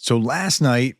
So last night,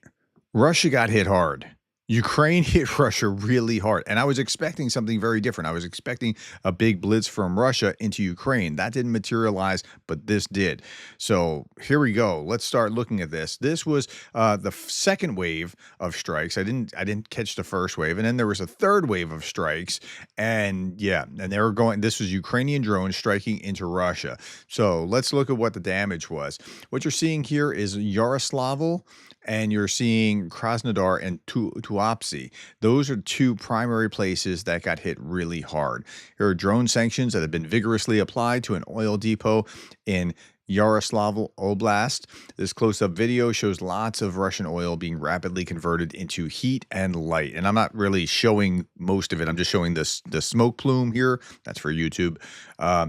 Russia got hit hard. Ukraine hit Russia really hard. And I was expecting something very different. I was expecting a big blitz from Russia into Ukraine. That didn't materialize, but this did. So here we go. Let's start looking at this. This was the second wave of strikes. I didn't catch the first wave. And then there was a third wave of strikes. And yeah, and they were going, this was Ukrainian drones striking into Russia. So let's look at what the damage was. What you're seeing here is Yaroslavl, and you're seeing Krasnodar and Tuapse. Those are two primary places that got hit really hard. Here are drone sanctions that have been vigorously applied to an oil depot in Yaroslavl Oblast. This close-up video shows lots of Russian oil being rapidly converted into heat and light. And I'm not really showing most of it. I'm just showing the smoke plume here. That's for YouTube.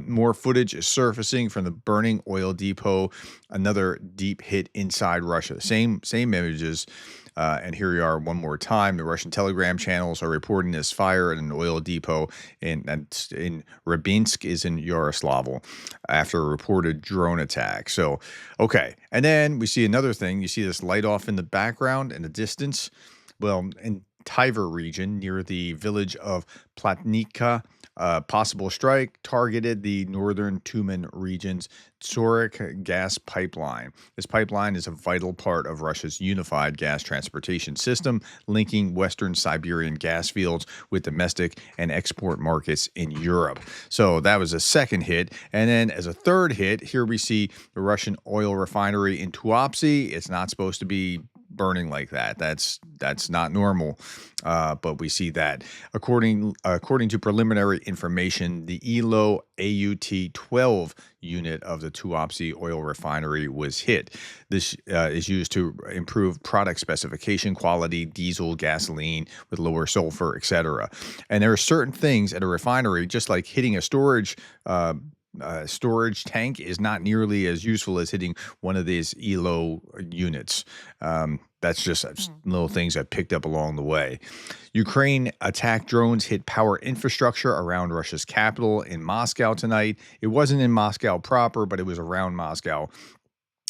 More footage is surfacing from the burning oil depot. Another deep hit inside Russia. Same images. And here we are one more time. The Russian Telegram channels are reporting this fire at an oil depot in Rybinsk is in Yaroslavl after a reported drone attack. So, okay. And then we see another thing. You see this light off in the background in the distance. Well, in Tiver region near the village of Platnica, possible strike targeted the northern Tumen region's Tsorek gas pipeline. This pipeline is a vital part of Russia's unified gas transportation system, linking western Siberian gas fields with domestic and export markets in Europe. So that was a second hit. And then as a third hit, here we see the Russian oil refinery in Tuapse. It's not supposed to be burning like that. That's not normal, but we see that. According to preliminary information, the ELO AUT-12 unit of the Tuapse oil refinery was hit. This is used to improve product specification quality, diesel, gasoline with lower sulfur, etc. And there are certain things at a refinery, just like hitting a storage tank is not nearly as useful as hitting one of these ELO units. That's just little things I picked up along the way. Ukraine attack drones hit power infrastructure around Russia's capital in Moscow tonight. It wasn't in Moscow proper, but it was around Moscow.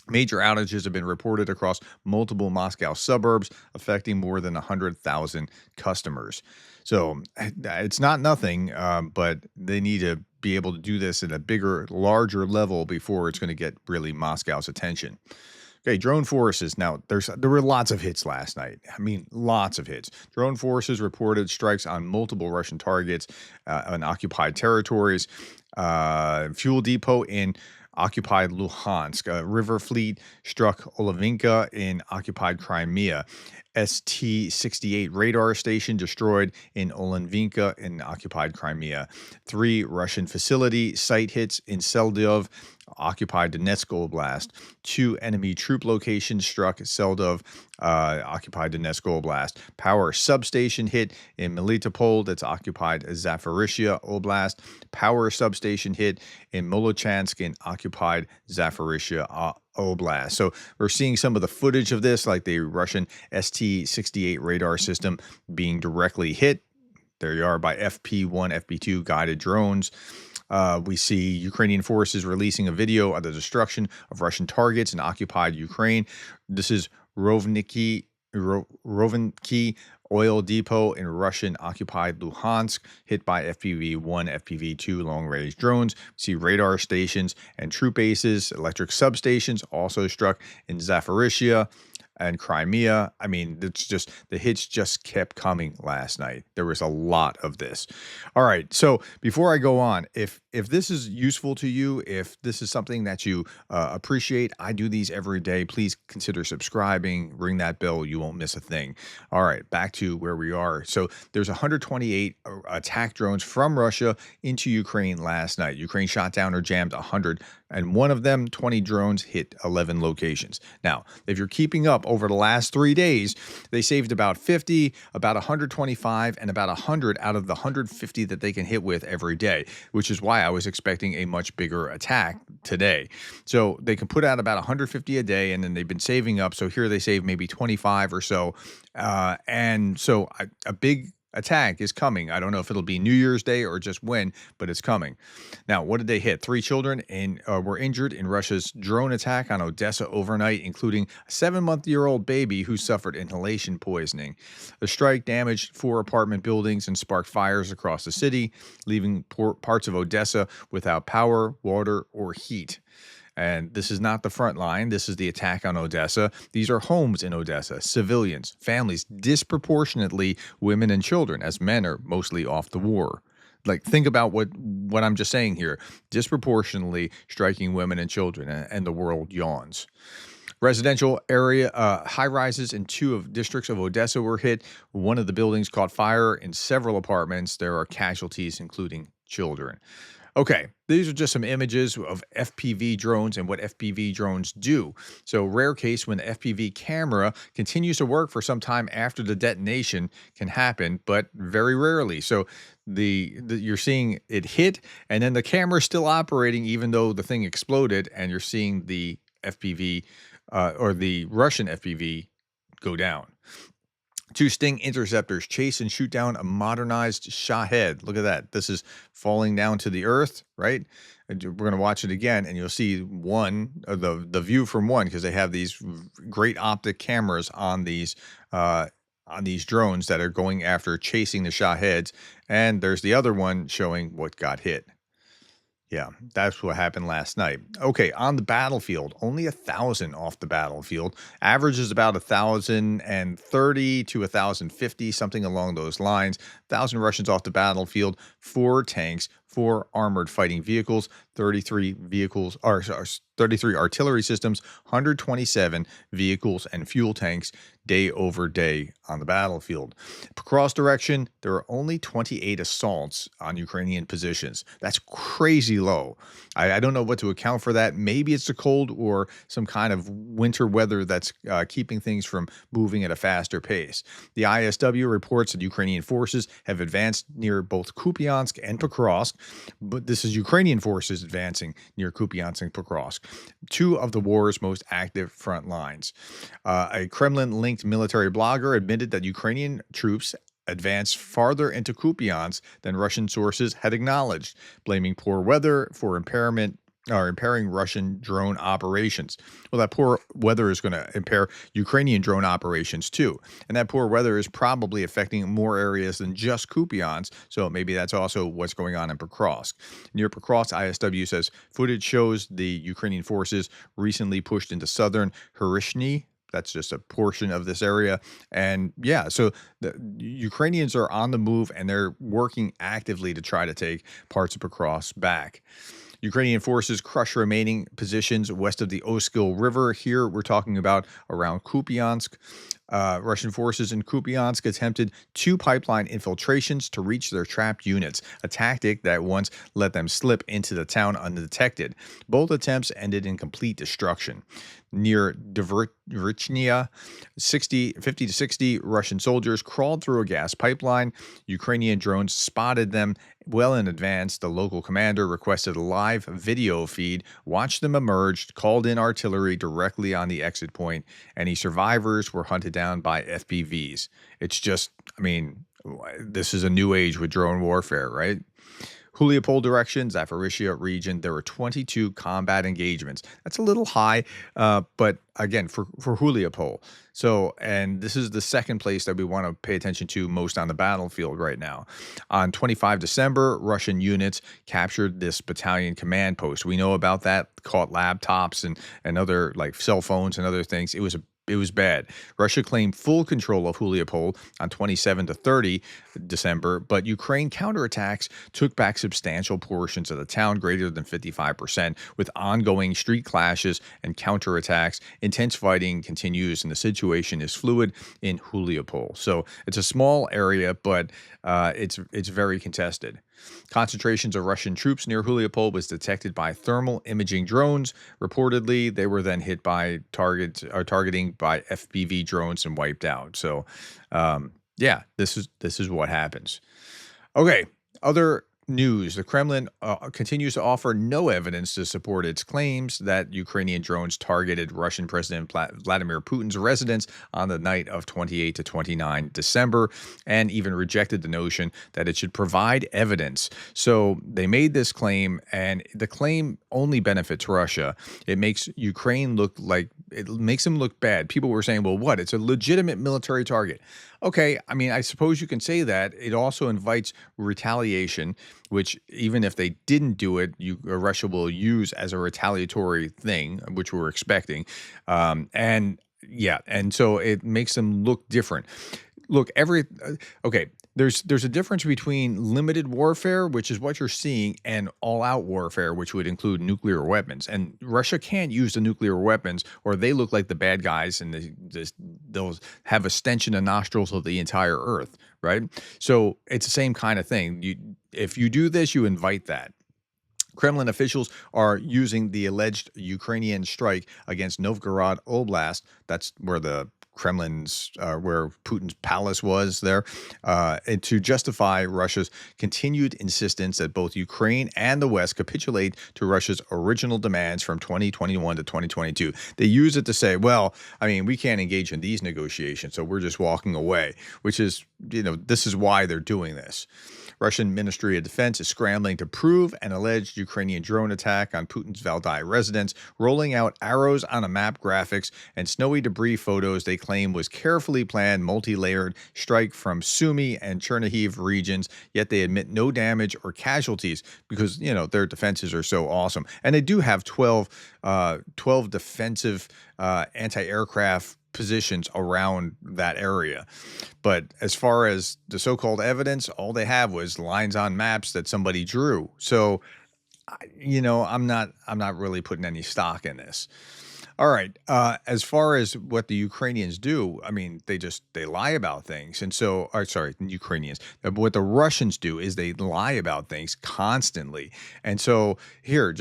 Major outages have been reported across multiple Moscow suburbs, affecting more than 100,000 customers. So it's not nothing, but they need to be able to do this at a bigger, larger level before it's going to get really Moscow's attention. Okay, drone forces. Now, there were lots of hits last night. I mean, lots of hits. Drone forces reported strikes on multiple Russian targets on occupied territories. Fuel depot in occupied Luhansk. A river fleet struck Olavinka in occupied Crimea. ST-68 radar station destroyed in Olavinka in occupied Crimea. 3 Russian facility site hits in Seldov, occupied Donetsk Oblast. 2 enemy troop locations struck Seldov, occupied Donetsk Oblast. Power substation hit in Melitopol, that's occupied Zaporizhia Oblast. Power substation hit in Molochansk in occupied Zaporizhia Oblast. So we're seeing some of the footage of this, like the Russian ST-68 radar system being directly hit. There you are by FP-1, FP-2 guided drones. We see Ukrainian forces releasing a video of the destruction of Russian targets in occupied Ukraine. This is Rovniki oil depot in Russian-occupied Luhansk, hit by FPV-1, FPV-2 long-range drones. We see radar stations and troop bases. Electric substations also struck in Zaporizhia and Crimea. I mean, it's just the hits just kept coming last night. There was a lot of this. All right, so before I go on, if this is useful to you, if this is something that you appreciate, I do these every day. Please consider subscribing, ring that bell. You won't miss a thing. All right, back to where we are. So there's 128 attack drones from Russia into Ukraine last night. Ukraine shot down or jammed 100, and one of them, 20 drones, hit 11 locations. Now, if you're keeping up over the last 3 days, they saved about 50, about 125, and about 100 out of the 150 that they can hit with every day, which is why I was expecting a much bigger attack today. So they can put out about 150 a day, and then they've been saving up. So here they save maybe 25 or so. And so a big attack is coming. I don't know if it'll be New Year's Day or just when, but it's coming. Now, what did they hit? 3 children were injured in Russia's drone attack on Odessa overnight, including a 7-month-old baby who suffered inhalation poisoning. The strike damaged 4 apartment buildings and sparked fires across the city, leaving parts of Odessa without power, water, or heat. And this is not the front line. This is the attack on Odessa. These are homes in Odessa, civilians, families, disproportionately women and children, as men are mostly off the war. Like, think about what I'm just saying here. Disproportionately striking women and children, and the world yawns. Residential area high rises in 2 districts of Odessa were hit. One of the buildings caught fire. In several apartments, there are casualties, including children. Okay, these are just some images of FPV drones and what FPV drones do. So, rare case when the FPV camera continues to work for some time after the detonation can happen, but very rarely. So, you're seeing it hit, and then the camera's still operating even though the thing exploded, and you're seeing the FPV or the Russian FPV go down. 2 Sting interceptors chase and shoot down a modernized Shahed. Look at that. This is falling down to the earth, right? And we're going to watch it again, and you'll see the view from one, because they have these great optic cameras on these drones that are going after chasing the Shaheds. And there's the other one showing what got hit. Yeah, that's what happened last night. Okay, on the battlefield, only 1,000 off the battlefield. Average is about 1,030 to 1,050, something along those lines. 1,000 Russians off the battlefield, 4 tanks, 4 armored fighting vehicles, 33 artillery systems, 127 vehicles and fuel tanks day over day on the battlefield. Cross direction, there are only 28 assaults on Ukrainian positions. That's crazy low. I don't know what to account for that. Maybe it's the cold or some kind of winter weather that's keeping things from moving at a faster pace. The ISW reports that Ukrainian forces have advanced near both Kupiansk and Pokrovsk, but this is Ukrainian forces advancing near Kupiansk and Pokrovsk, 2 of the war's most active front lines. A Kremlin-linked military blogger admitted that Ukrainian troops advanced farther into Kupiansk than Russian sources had acknowledged, blaming poor weather for impairing Russian drone operations. Well, that poor weather is going to impair Ukrainian drone operations too. And that poor weather is probably affecting more areas than just Kupiansk, so maybe that's also what's going on in Pokrovsk. Near Pokrovsk, ISW says footage shows the Ukrainian forces recently pushed into southern Hryshny. That's just a portion of this area. And yeah, so the Ukrainians are on the move, and they're working actively to try to take parts of Pokrovsk back. Ukrainian forces crush remaining positions west of the Oskil River. Here we're talking about around Kupiansk. Russian forces in Kupiansk attempted 2 pipeline infiltrations to reach their trapped units, a tactic that once let them slip into the town undetected. Both attempts ended in complete destruction. Near Dvorichnia, 50 to 60 Russian soldiers crawled through a gas pipeline. Ukrainian drones spotted them well in advance. The local commander requested a live video feed, watched them emerge, called in artillery directly on the exit point. Any survivors were hunted down by FPVs. It's just, I mean, this is a new age with drone warfare, right? Huliopol direction, Zaporizhia region, there were 22 combat engagements. That's a little high, but again, for Huliopol. So, and this is the second place that we want to pay attention to most on the battlefield right now. On 25 December, Russian units captured this battalion command post. We know about that, caught laptops and other like cell phones and other things. It was bad. Russia claimed full control of Huliopol on 27 to 30 December, but Ukraine counterattacks took back substantial portions of the town, greater than 55%, with ongoing street clashes and counterattacks. Intense fighting continues, and the situation is fluid in Huliopol. So it's a small area, but it's very contested. Concentrations of Russian troops near Huliopol was detected by thermal imaging drones. Reportedly, they were then hit by targeting by FPV drones and wiped out. So, yeah, this is what happens. Okay, other news. The Kremlin continues to offer no evidence to support its claims that Ukrainian drones targeted Russian President Vladimir Putin's residence on the night of 28 to 29 December, and even rejected the notion that it should provide evidence. So they made this claim, and the claim only benefits Russia. It makes Ukraine look like it makes them look bad. People were saying, well, what? It's a legitimate military target. Okay, I mean, I suppose you can say that. It also invites retaliation, which even if they didn't do it, Russia will use as a retaliatory thing, which we're expecting. And yeah, and so it makes them look different. Look, okay, there's a difference between limited warfare, which is what you're seeing, and all-out warfare, which would include nuclear weapons. And Russia can't use the nuclear weapons, or they look like the bad guys, and they'll have a stench in the nostrils of the entire Earth, right? So it's the same kind of thing. If you do this, you invite that. Kremlin officials are using the alleged Ukrainian strike against Novgorod Oblast. That's where the where Putin's palace was there, and to justify Russia's continued insistence that both Ukraine and the West capitulate to Russia's original demands from 2021 to 2022. They use it to say, well, I mean, we can't engage in these negotiations, so we're just walking away, which is, this is why they're doing this. Russian Ministry of Defense is scrambling to prove an alleged Ukrainian drone attack on Putin's Valdai residence, rolling out arrows on a map graphics and snowy debris photos they claim was carefully planned, multi-layered strike from Sumy and Chernihiv regions, yet they admit no damage or casualties because, their defenses are so awesome. And they do have 12 defensive anti-aircraft positions around that area. But as far as the so-called evidence, all they have was lines on maps that somebody drew. So, I'm not really putting any stock in this. All right. As far as what the Ukrainians do, I mean, they lie about things. And so, sorry, Ukrainians. What the Russians do is they lie about things constantly. And so here,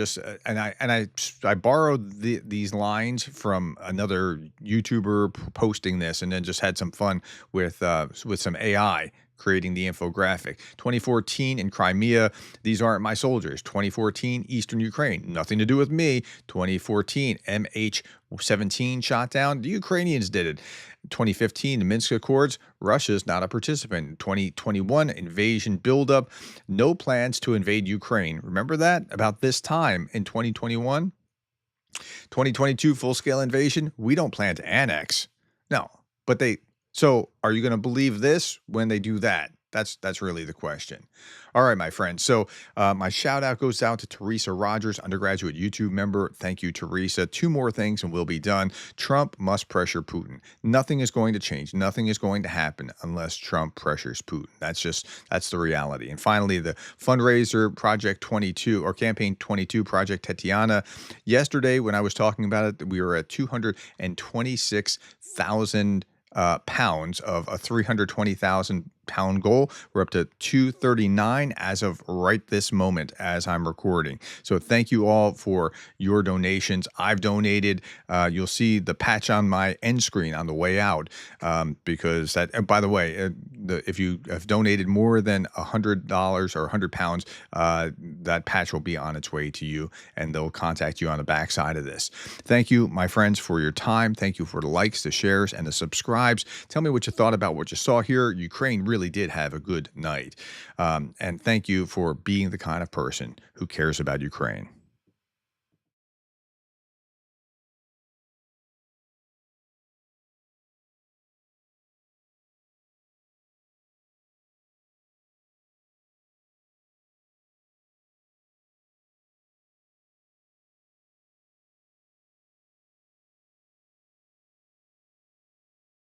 I borrowed these lines from another YouTuber posting this, and then just had some fun with some AI creating the infographic. 2014 in Crimea, these aren't my soldiers. 2014 Eastern Ukraine, nothing to do with me. 2014 MH17 shot down, the Ukrainians did it. 2015 the Minsk Accords, Russia's not a participant. 2021 invasion buildup, no plans to invade Ukraine. Remember that about this time in 2021? 2022 full-scale invasion, we don't plan to annex. No, but so are you going to believe this when they do that? That's really the question. All right, my friends. So my shout out goes out to Teresa Rogers, undergraduate YouTube member. Thank you, Teresa. 2 more things and we'll be done. Trump must pressure Putin. Nothing is going to change. Nothing is going to happen unless Trump pressures Putin. That's the reality. And finally, the fundraiser Project 22 or Campaign 22 Project Tatiana. Yesterday, when I was talking about it, we were at 226,000 pounds of a 320,000 pound goal. We're up to 239 as of right this moment as I'm recording. So thank you all for your donations. I've donated. You'll see the patch on my end screen on the way out because that, and by the way, if you have donated more than $100 or 100 pounds, that patch will be on its way to you and they'll contact you on the backside of this. Thank you, my friends, for your time. Thank you for the likes, the shares, and the subscribes. Tell me what you thought about what you saw here. Ukraine really did have a good night. And thank you for being the kind of person who cares about Ukraine.